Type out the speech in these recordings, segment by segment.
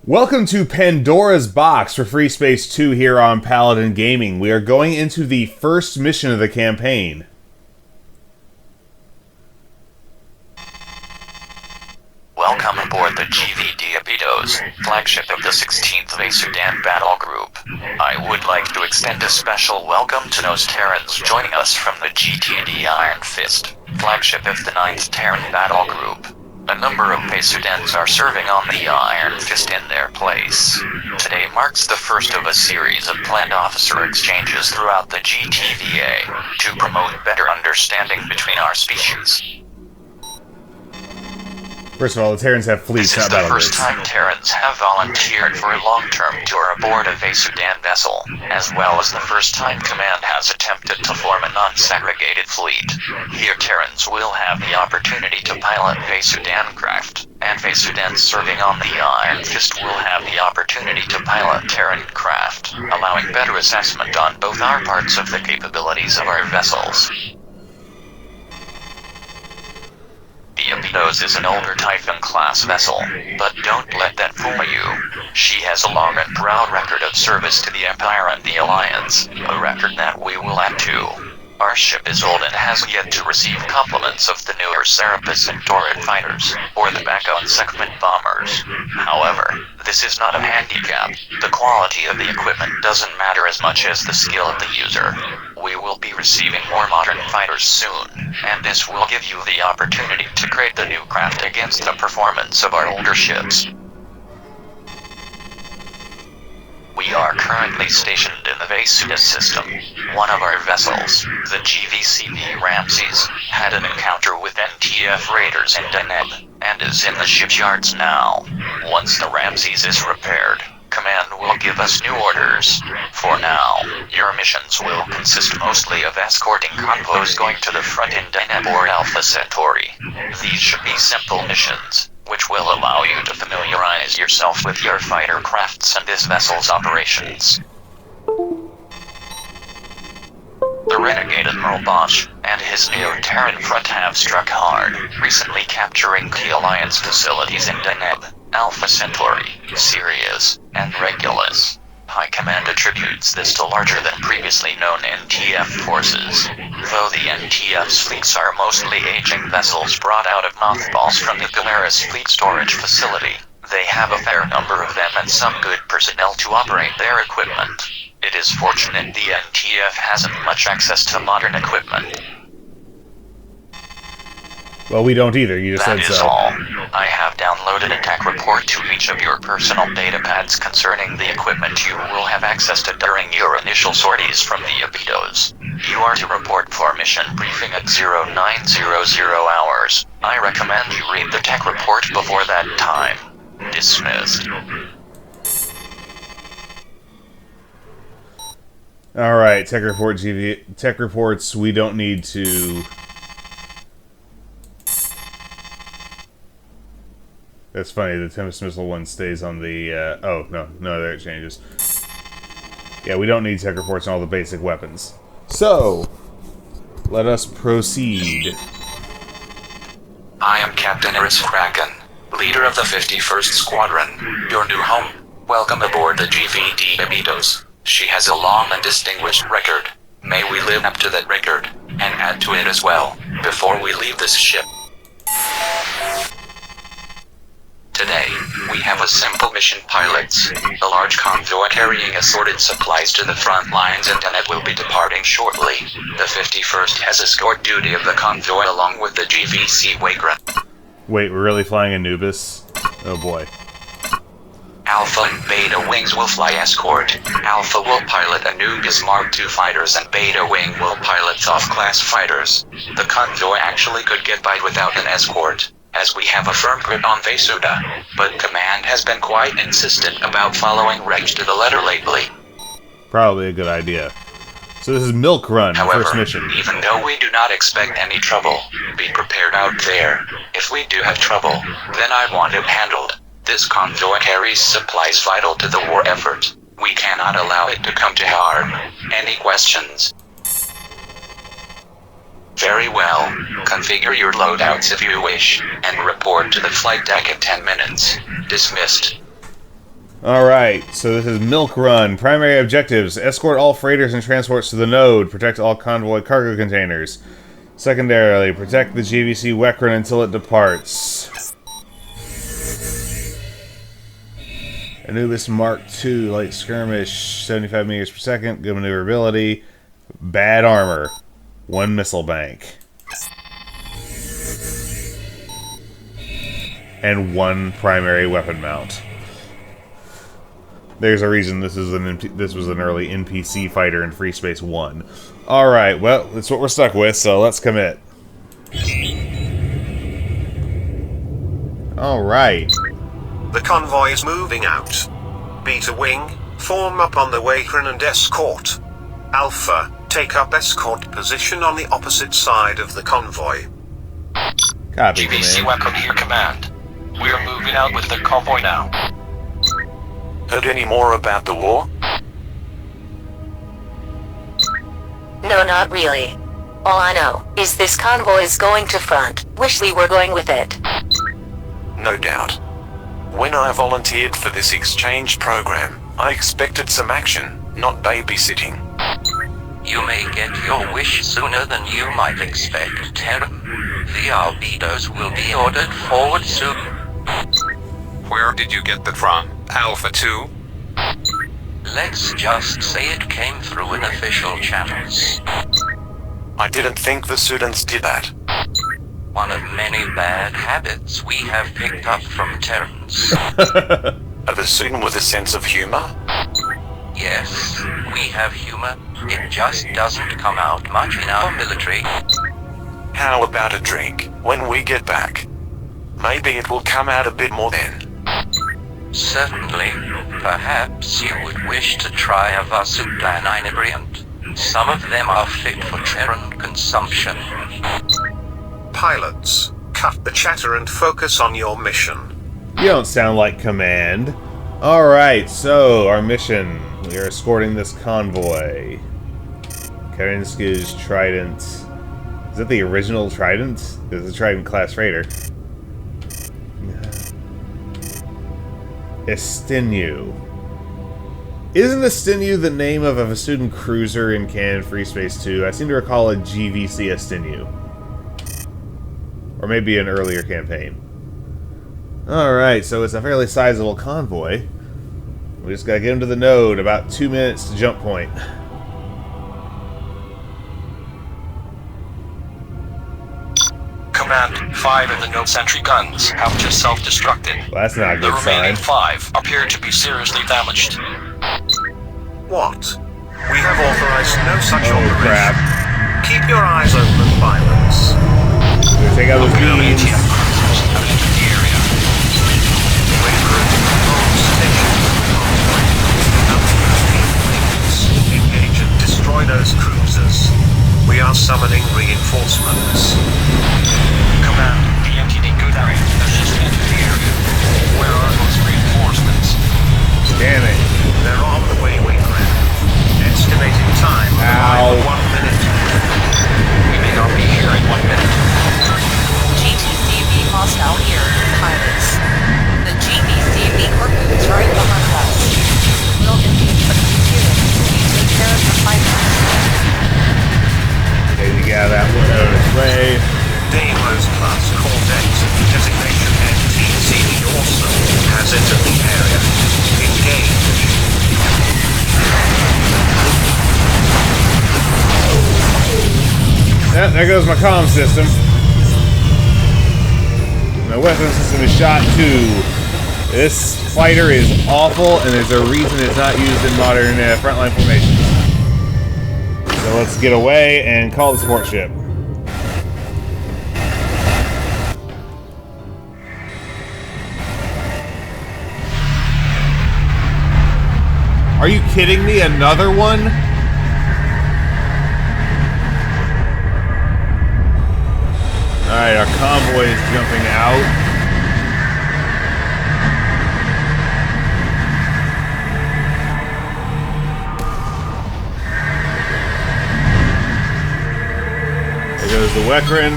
Welcome to Pandora's Box for Freespace 2 here on Paladin Gaming. We are going into the first mission of the campaign. Welcome aboard the GVD Abidos, flagship of the 16th Vasudan Battle Group. I would like to extend a special welcome to those Terrans joining us from the GTD Iron Fist, flagship of the 9th Terran Battle Group. A number of Vasudans are serving on the Iron Fist in their place. Today marks the first of a series of planned officer exchanges throughout the GTVA to promote better understanding between our species. First of all, the Terrans have fleets, This is not the first battle time Terrans have volunteered for a long-term tour aboard a Vasudan vessel, as well as the first time Command has attempted to form a non-segregated fleet. Here Terrans will have the opportunity to pilot Vasudan craft, and Vasudans serving on the Iron Fist will have the opportunity to pilot Terran craft, allowing better assessment on both our parts of the capabilities of our vessels. The Abidos is an older Typhon-class vessel, but don't let that fool you. She has a long and proud record of service to the Empire and the Alliance, a record that we will add to. Our ship is old and has yet to receive compliments of the newer Serapis and Torrid fighters, or the back-on segment bombers. However, this is not a handicap. The quality of the equipment doesn't matter as much as the skill of the user. We will be receiving more modern fighters soon, and this will give you the opportunity to grade the new craft against the performance of our older ships. We are currently stationed in the Vasuda system. One of our vessels, the GVCV Ramses, had an encounter with NTF raiders in Deneb, and is in the shipyards now. Once the Ramses is repaired, Command will give us new orders. For now, your missions will consist mostly of escorting convoys going to the front in Deneb or Alpha Centauri. These should be simple missions, which will allow you to familiarize yourself with your fighter crafts and this vessel's operations. The renegade Admiral Bosch and his new Terran front have struck hard, recently capturing key Alliance facilities in Deneb, Alpha Centauri, Sirius, and Regulus. High Command attributes this to larger than previously known NTF forces. Though the NTF's fleets are mostly aging vessels brought out of mothballs from the Galeras fleet storage facility, they have a fair number of them and some good personnel to operate their equipment. It is fortunate the NTF hasn't much access to modern equipment. Well, we don't either, you just said so. That is all. I have downloaded a tech report to each of your personal datapads concerning the equipment you will have access to during your initial sorties from the Abidos. You are to report for mission briefing at 0900 hours. I recommend you read the tech report before that time. Dismissed. Alright, tech report, tech reports, we don't need to... That's funny, the Tempest Missile one stays on the, oh, no, there it changes. Yeah, we don't need tech reports on all the basic weapons. So, let us proceed. I am Captain Eris Kraken, leader of the 51st Squadron, your new home. Welcome aboard the GVD Abidos. She has a long and distinguished record. May we live up to that record, and add to it as well, before we leave this ship. Today, we have a simple mission pilots. A large convoy carrying assorted supplies to the front lines and Deneb will be departing shortly. The 51st has escort duty of the convoy along with the GVC Wagram. Wait, we're really flying Anubis? Oh boy. Alpha and Beta Wings will fly escort. Alpha will pilot Anubis Mark II fighters and Beta Wing will pilot Thoth-class fighters. The convoy actually could get by without an escort, as we have a firm grip on Vasuda, but Command has been quite insistent about following regs to the letter lately. Probably a good idea. So this is Milk Run, However, first mission. Even though we do not expect any trouble, be prepared out there. If we do have trouble, then I want it handled. This convoy carries supplies vital to the war effort. We cannot allow it to come to harm. Any questions? Very well. Configure your loadouts if you wish, and report to the flight deck in 10 minutes. Dismissed. Alright, so this is Milk Run. Primary objectives: escort all freighters and transports to the node, protect all convoy cargo containers. Secondarily, protect the GVC Wekron until it departs. Anubis Mark II, light skirmish, 75 meters per second, good maneuverability, bad armor, 1 missile bank. And 1 primary weapon mount. There's a reason this was an early NPC fighter in Freespace 1. Alright, well, that's what we're stuck with, so let's commit. Alright. The convoy is moving out. Beta Wing, form up on the Wekron and escort. Alpha, take up escort position on the opposite side of the convoy. Copy, GVC command. Wekron here, command. We are moving out with the convoy now. Heard any more about the war? No, not really. All I know is this convoy is going to front. Wish we were going with it. No doubt. When I volunteered for this exchange program, I expected some action, not babysitting. You may get your wish sooner than you might expect, Terran. The albedos will be ordered forward soon. Where did you get that from? Alpha 2? Let's just say it came through in official channels. I didn't think the students did that. One of many bad habits we have picked up from Terrans. Are the student with a sense of humor? Yes, we have humor. It just doesn't come out much in our military. How about a drink when we get back? Maybe it will come out a bit more then. Certainly. Perhaps you would wish to try a Vasuda inebriant. Some of them are fit for Terran consumption. Pilots, cut the chatter and focus on your mission. You don't sound like command. Alright, so our mission. We are escorting this convoy. Karinska's Trident. Is that the original Trident? It's a Trident class freighter. Estinu. Isn't Estinu the name of a Vasudan cruiser in canon Freespace 2? I seem to recall a GVC Estinu. Or maybe an earlier campaign. Alright, so it's a fairly sizable convoy. We just gotta get him to the node, about 2 minutes to jump point. Command, 5 of the node sentry guns have just self-destructed. Well, that's not a The good remaining sign. 5 appear to be seriously damaged. What? We have authorized no such Oh operation. crap. Keep your eyes open, pilots. We take out those Rearm beams. NTF cruisers have entered the area. Wekron control station. Engage and destroy those cruisers. We are summoning reinforcements. Command, the MTD Gudari has just entered the area. Where are those reinforcements? Damn it. They're on the way, Wekron. Estimating time. Ow. 1 minute. We may not be here in 1 minute. GTCV hostile here, pilots. The GTCV corpus right behind us. We'll engage the computers. You take care of the pilots. Okay, we get out of that window way. Deimos class Corvette, designation NTC also, has entered the area. Engage. Yeah, there goes my comm system. My weapon system is shot too. This fighter is awful, and there's a reason it's not used in modern frontline formations. So let's get away and call the support ship. Are you kidding me? Another one? Alright, our convoy is jumping out. There goes the Wekron.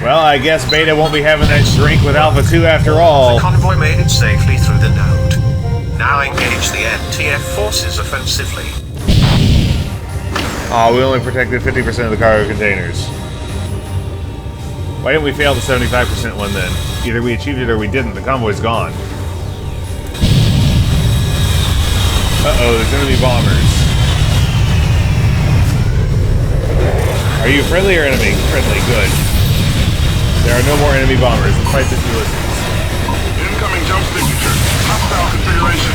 Well, I guess Beta won't be having that drink with Alpha 2 after all. The convoy made it safely through the node. Now engage the NTF forces offensively. Aw, we only protected 50% of the cargo containers. Why didn't we fail the 75% one then? Either we achieved it or we didn't. The convoy's gone. Uh-oh, there's enemy bombers. Are you friendly or enemy? Friendly, good. There are no more enemy bombers. Let's fight this Ulysses. Incoming jump signature. Hostile configuration.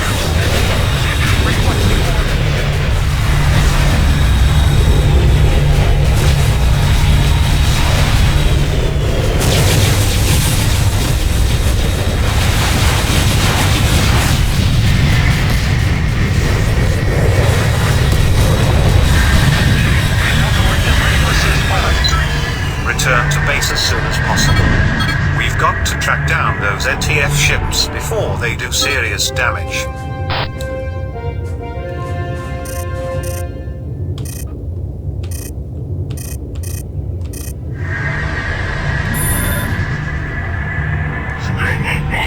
Return to base as soon as possible. We've got to track down those NTF ships before they do serious damage.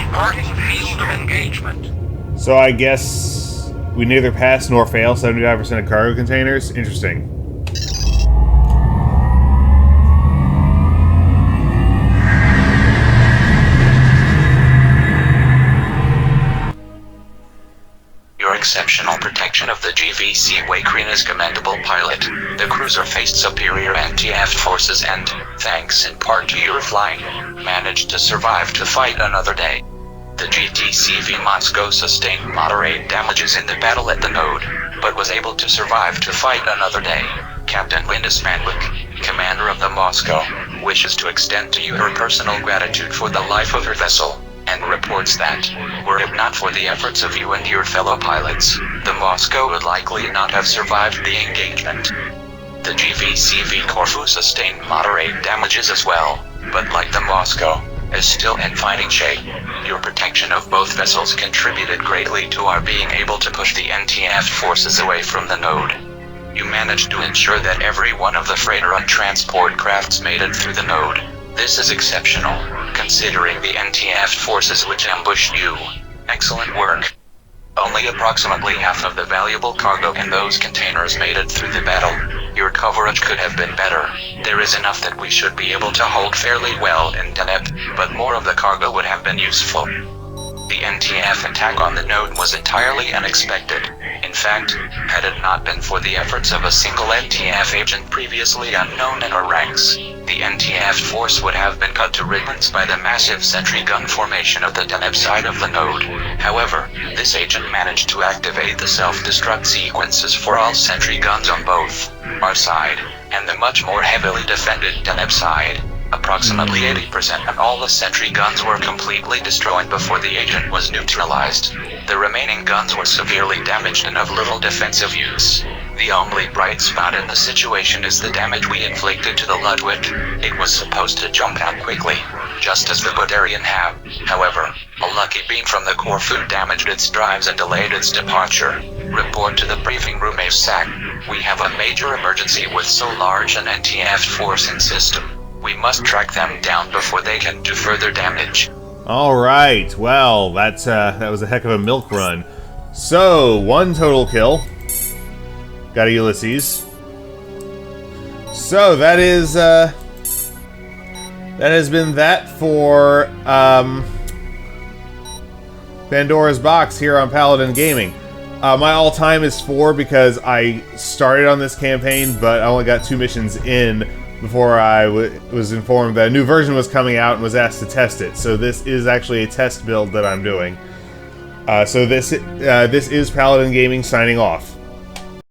Starting field of engagement. So I guess we neither pass nor fail 75% of cargo containers? Interesting. Exceptional protection of the GVC Wakrin is commendable, pilot. The cruiser faced superior NTF forces and, thanks in part to your flying, managed to survive to fight another day. The GTCV Moscow sustained moderate damages in the battle at the node, but was able to survive to fight another day. Captain Windus Manwick, commander of the Moscow, wishes to extend to you her personal gratitude for the life of her vessel, and reports that, were it not for the efforts of you and your fellow pilots, the Moscow would likely not have survived the engagement. The GVCV Corfu sustained moderate damages as well, but like the Moscow, is still in fighting shape. Your protection of both vessels contributed greatly to our being able to push the NTF forces away from the node. You managed to ensure that every one of the freighter and transport crafts made it through the node. This is exceptional, considering the NTF forces which ambushed you. Excellent work. Only approximately half of the valuable cargo in those containers made it through the battle. Your coverage could have been better. There is enough that we should be able to hold fairly well in Deneb, but more of the cargo would have been useful. The NTF attack on the node was entirely unexpected. In fact, had it not been for the efforts of a single NTF agent previously unknown in our ranks, the NTF force would have been cut to ribbons by the massive sentry gun formation of the Deneb side of the node. However, this agent managed to activate the self-destruct sequences for all sentry guns on both our side and the much more heavily defended Deneb side. Approximately 80% of all the sentry guns were completely destroyed before the agent was neutralized. The remaining guns were severely damaged and of little defensive use. The only bright spot in the situation is the damage we inflicted to the Ludwig. It was supposed to jump out quickly, just as the Budarian have. However, a lucky beam from the Corfu damaged its drives and delayed its departure. Report to the briefing room ASAC. We have a major emergency with so large an NTF force in system. We must track them down before they can do further damage. Alright, well, that was a heck of a milk run. So, 1 total kill. Got a Ulysses. So, that is, that has been that for, Pandora's Box here on Paladin Gaming. My all-time is 4 because I started on this campaign, but I only got 2 missions in before I was informed that a new version was coming out and was asked to test it. So this is actually a test build that I'm doing. So this is Paladin Gaming signing off.